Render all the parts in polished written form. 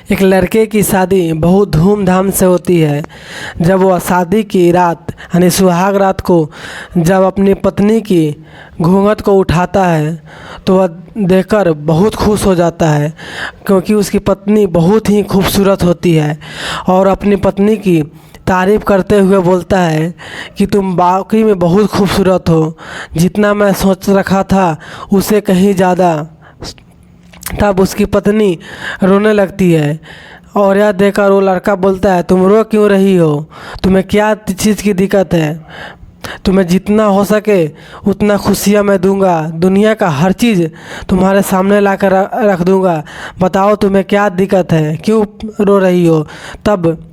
एक लड़के की शादी बहुत धूमधाम से होती है। जब वह शादी की रात यानी सुहाग रात को जब अपनी पत्नी की घूंघट को उठाता है तो वह देखकर बहुत खुश हो जाता है, क्योंकि उसकी पत्नी बहुत ही खूबसूरत होती है और अपनी पत्नी की तारीफ़ करते हुए बोलता है कि तुम वाकई में बहुत खूबसूरत हो, जितना मैं सोच रखा था उससे कहीं ज़्यादा। तब उसकी पत्नी रोने लगती है और यह देखकर वो लड़का बोलता है, तुम रो क्यों रही हो? तुम्हें क्या चीज़ की दिक्कत है? तुम्हें जितना हो सके उतना खुशियाँ मैं दूंगा, दुनिया का हर चीज़ तुम्हारे सामने ला कर रख दूंगा। बताओ तुम्हें क्या दिक्कत है, क्यों रो रही हो? तब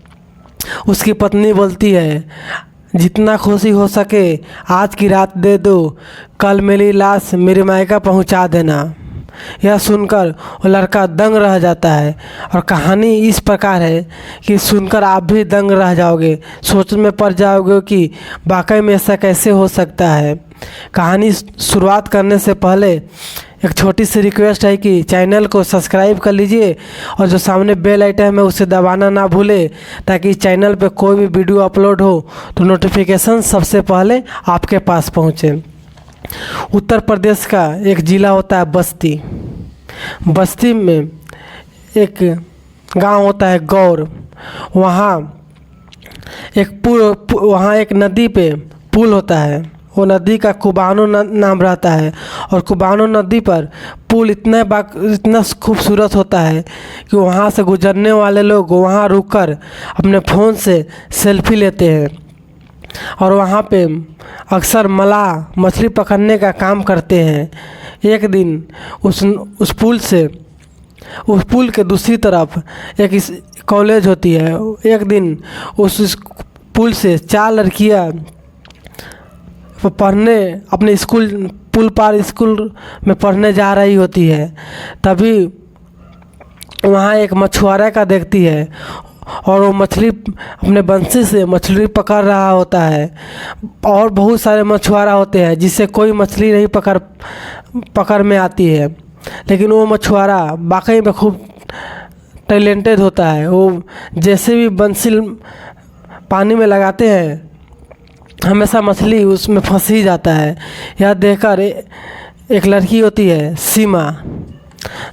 उसकी पत्नी बोलती है, जितना खुशी हो सके आज की रात दे दो, कल मेरी लाश मेरे मायका पहुंचा देना। यह सुनकर वो लड़का दंग रह जाता है और कहानी इस प्रकार है कि सुनकर आप भी दंग रह जाओगे, सोच में पड़ जाओगे कि वाकई में ऐसा कैसे हो सकता है। कहानी शुरुआत करने से पहले एक छोटी सी रिक्वेस्ट है कि चैनल को सब्सक्राइब कर लीजिए और जो सामने बेल आइटन है उसे दबाना ना भूले, ताकि चैनल पे कोई भी वीडियो अपलोड हो तो नोटिफिकेशन सबसे पहले आपके पास पहुँचे। उत्तर प्रदेश का एक ज़िला होता है बस्ती। बस्ती में एक गांव होता है गौर। वहाँ एक नदी पे पुल होता है। वो नदी का कुबानो नाम रहता है और कुबानो नदी पर पुल इतना खूबसूरत होता है कि वहाँ से गुजरने वाले लोग वहाँ रुककर अपने फ़ोन से सेल्फी लेते हैं और वहाँ पे अक्सर मलाह मछली पकड़ने का काम करते हैं। एक दिन उस पुल के दूसरी तरफ एक कॉलेज होती है। एक दिन उस पुल से 4 लड़कियाँ पढ़ने अपने पुल पार स्कूल में पढ़ने जा रही होती है। तभी वहाँ एक मछुआरा का देखती है और वो मछली अपने बंसी से मछली पकड़ रहा होता है। और बहुत सारे मछुआरा होते हैं जिससे कोई मछली नहीं पकड़ में आती है, लेकिन वो मछुआरा वाकई में खूब टैलेंटेड होता है। वो जैसे भी बंसी पानी में लगाते हैं हमेशा मछली उसमें फंस ही जाता है। यह देखकर एक लड़की होती है सीमा,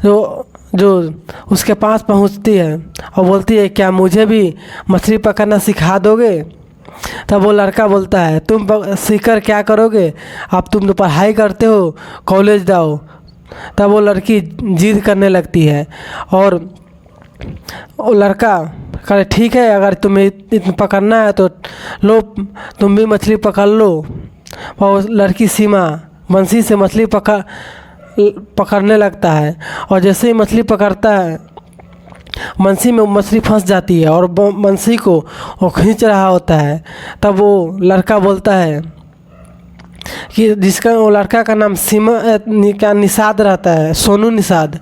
जो उसके पास पहुंचती है और बोलती है, क्या मुझे भी मछली पकड़ना सिखा दोगे? तब वो लड़का बोलता है, तुम सीखकर क्या करोगे? अब तुम तो पढ़ाई करते हो, कॉलेज जाओ। तब वो लड़की जिद करने लगती है और वो लड़का कहे, ठीक है, अगर तुम्हें इतना पकड़ना है तो लो, तुम भी मछली पकड़ लो। और लड़की सीमा बंसी से मछली पकड़ने लगता है और जैसे ही मछली पकड़ता है बंसी में मछली फंस जाती है और बंसी को वो खींच रहा होता है। तब वो लड़का बोलता है कि वो लड़का का नाम सीमा निषाद रहता है, सोनू निषाद,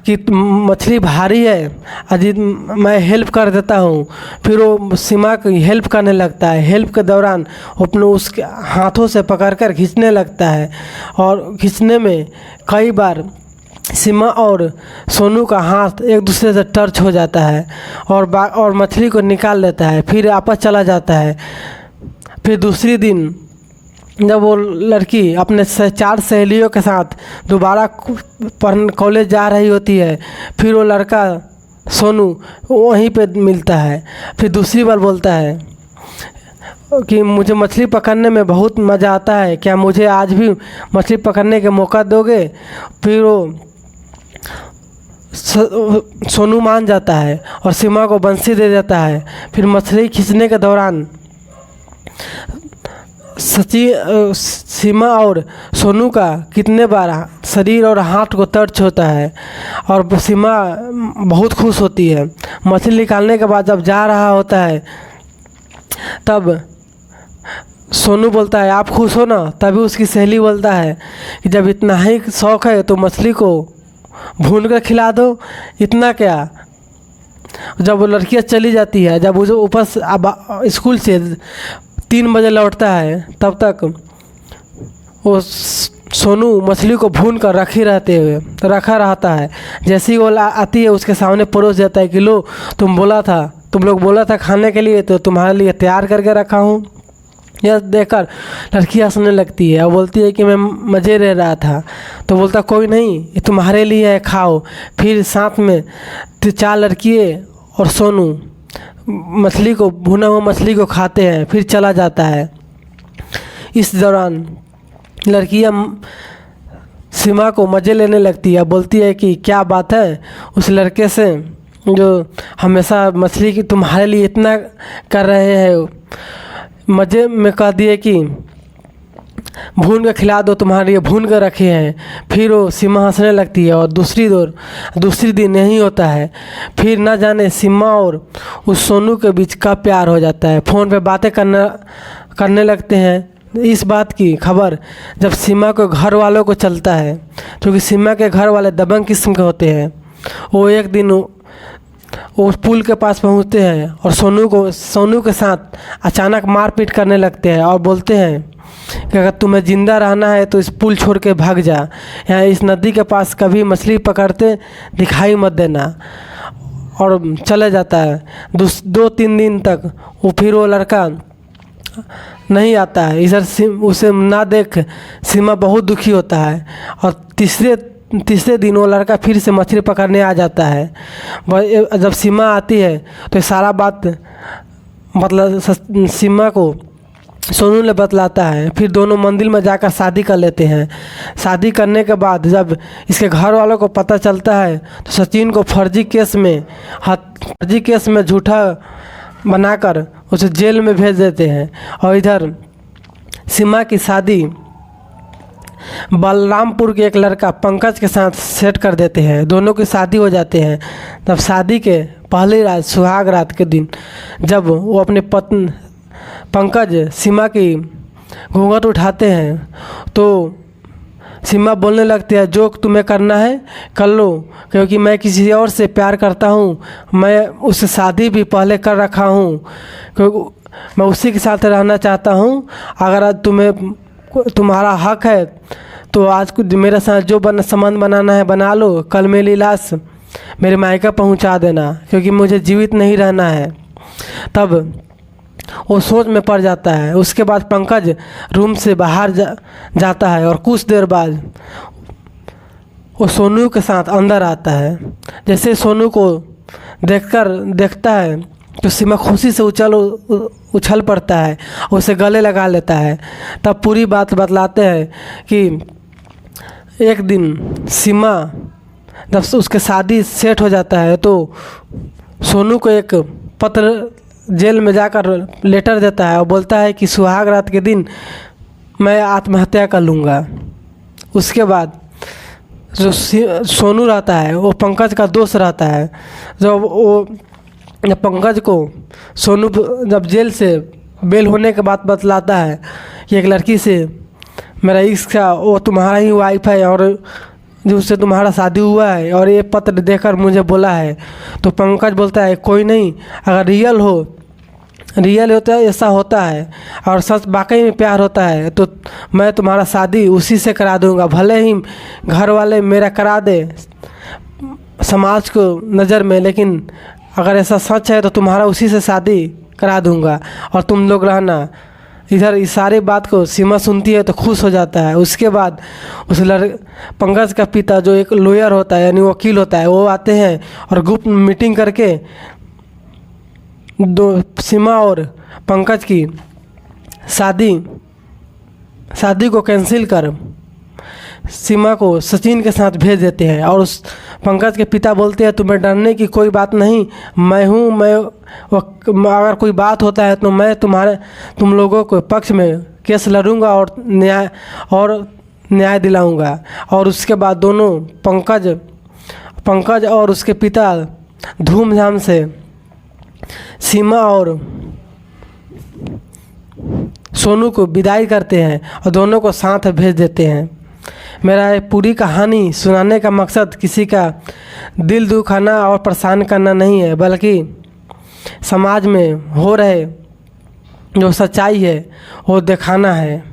कि मछली भारी है, अजीत मैं हेल्प कर देता हूँ। फिर वो सीमा की हेल्प करने लगता है। हेल्प के दौरान अपने उसके हाथों से पकड़कर खींचने लगता है और खींचने में कई बार सीमा और सोनू का हाथ एक दूसरे से टच हो जाता है और मछली को निकाल लेता है। फिर वापस चला जाता है। फिर दूसरी दिन जब वो लड़की अपने 4 सहेलियों के साथ दोबारा कॉलेज जा रही होती है, फिर वो लड़का सोनू वहीं पे मिलता है। फिर दूसरी बार बोलता है कि मुझे मछली पकड़ने में बहुत मज़ा आता है, क्या मुझे आज भी मछली पकड़ने का मौका दोगे? फिर वो सोनू मान जाता है और सीमा को बंसी दे देता है। फिर मछली खींचने के दौरान सीमा और सोनू का कितने बार शरीर और हाथ को टच होता है और सीमा बहुत खुश होती है। मछली निकालने के बाद जब जा रहा होता है तब सोनू बोलता है, आप खुश हो ना? तभी उसकी सहेली बोलता है कि जब इतना ही शौक़ है तो मछली को भून कर खिला दो, इतना क्या? जब वो लड़कियाँ चली जाती है, जब वो ऊपर से स्कूल से 3 बजे लौटता है, तब तक वो सोनू मछली को भून कर रखा रहता है। जैसे ही वो आती है उसके सामने परोस देता है कि लो, तुम लोग बोला था खाने के लिए, तो तुम्हारे लिए तैयार करके रखा हूँ। यह देखकर लड़की हंसने लगती है और बोलती है कि मैं मज़े ले रहा था। तो बोलता कोई नहीं, ये तुम्हारे लिए है, खाओ। फिर साथ में 4 लड़कियाँ और सोनू मछली को, भुना हुआ मछली को खाते हैं। फिर चला जाता है। इस दौरान लड़कियाँ सीमा को मज़े लेने लगती है, बोलती है कि क्या बात है उस लड़के से जो हमेशा मछली की तुम्हारे लिए इतना कर रहे हैं, मज़े में कह दिए कि भून के खिला दो, तुम्हारे लिए भून कर रखे हैं। फिर वो सीमा हंसने लगती है और दूसरी दिन यही होता है। फिर ना जाने सीमा और उस सोनू के बीच कब प्यार हो जाता है। फ़ोन पे बातें करने लगते हैं। इस बात की खबर जब सीमा को घर वालों को चलता है, क्योंकि सीमा के घर वाले दबंग किस्म के होते हैं। वो एक दिन वो पुल के पास पहुंचते हैं और सोनू के साथ अचानक मारपीट करने लगते हैं और बोलते हैं कि अगर तुम्हें ज़िंदा रहना है तो इस पुल छोड़ के भाग जा, यहाँ इस नदी के पास कभी मछली पकड़ते दिखाई मत देना। और चले जाता है। 2-3 दिन तक फिर वो लड़का नहीं आता है। इधर उसे ना देख सीमा बहुत दुखी होता है और तीसरे दिन वो लड़का फिर से मछली पकड़ने आ जाता है। जब सीमा आती है तो सारा बात मतलब सीमा को सोनू ने बतलाता है। फिर दोनों मंदिर में जाकर शादी कर लेते हैं। शादी करने के बाद जब इसके घर वालों को पता चलता है तो सचिन को फर्जी केस में झूठा बनाकर उसे जेल में भेज देते हैं। और इधर सीमा की शादी बलरामपुर के एक लड़का पंकज के साथ सेट कर देते हैं। दोनों की शादी हो जाते हैं। तब शादी के पहली रात, सुहाग रात के दिन, जब वो अपने पत्नी पंकज सीमा की घूंघट उठाते हैं तो सीमा बोलने लगती है, जो तुम्हें करना है कर लो, क्योंकि मैं किसी और से प्यार करता हूँ। मैं उससे शादी भी पहले कर रखा हूँ, क्योंकि मैं उसी के साथ रहना चाहता हूँ। अगर तुम्हारा हक है तो आज कुछ मेरे साथ जो संबंध बनाना है बना लो। कल मेरी लाश मेरे मायका पहुँचा देना, क्योंकि मुझे जीवित नहीं रहना है। तब वो सोच में पड़ जाता है। उसके बाद पंकज रूम से बाहर जाता है और कुछ देर बाद वो सोनू के साथ अंदर आता है। जैसे सोनू को देखता है तो सीमा खुशी से उछल पड़ता है, उसे गले लगा लेता है। तब पूरी बात बतलाते हैं कि एक दिन सीमा जब उसके शादी सेट हो जाता है तो सोनू को एक पत्र जेल में जाकर लेटर देता है और बोलता है कि सुहाग रात के दिन मैं आत्महत्या कर लूँगा। उसके बाद जो सोनू रहता है वो पंकज का दोस्त रहता है। जब पंकज को सोनू जब जेल से बेल होने के बाद बतलाता है कि एक लड़की से मेरा इश्क है, वो तुम्हारा ही वाइफ है और जो उससे तुम्हारा शादी हुआ है और ये पत्र देकर मुझे बोला है। तो पंकज बोलता है कोई नहीं, अगर रियल होता है, ऐसा होता है और सच वाकई में प्यार होता है तो मैं तुम्हारा शादी उसी से करा दूंगा। भले ही घर वाले मेरा करा दे समाज को नज़र में, लेकिन अगर ऐसा सच है तो तुम्हारा उसी से शादी करा दूंगा और तुम लोग रहना। इधर इस सारी बात को सीमा सुनती है तो खुश हो जाता है। उसके बाद पंकज का पिता जो एक लॉयर होता है यानी वकील होता है, वो आते हैं और गुप्त मीटिंग करके सीमा और पंकज की शादी को कैंसिल कर सीमा को सचिन के साथ भेज देते हैं। और उस पंकज के पिता बोलते हैं तुम्हें डरने की कोई बात नहीं, अगर कोई बात होता है तो मैं तुम लोगों को पक्ष में केस लड़ूंगा और न्याय दिलाऊंगा। और उसके बाद दोनों पंकज और उसके पिता धूमधाम से सीमा और सोनू को विदाई करते हैं और दोनों को साथ भेज देते हैं। मेरा ये पूरी कहानी सुनाने का मकसद किसी का दिल दुखाना और परेशान करना नहीं है, बल्कि समाज में हो रहे जो सच्चाई है वो दिखाना है।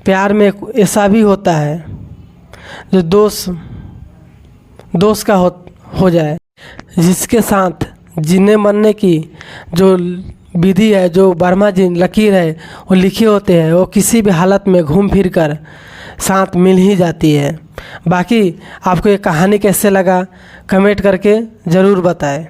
प्यार में ऐसा भी होता है जो दोस्त का हो जाए, जिसके साथ जीने मरने की जो विधि है, जो वर्मा जी लकीर है वो लिखे होते हैं, वो किसी भी हालत में घूम फिर कर साथ मिल ही जाती है। बाकी आपको ये कहानी कैसे लगा कमेंट करके ज़रूर बताएं।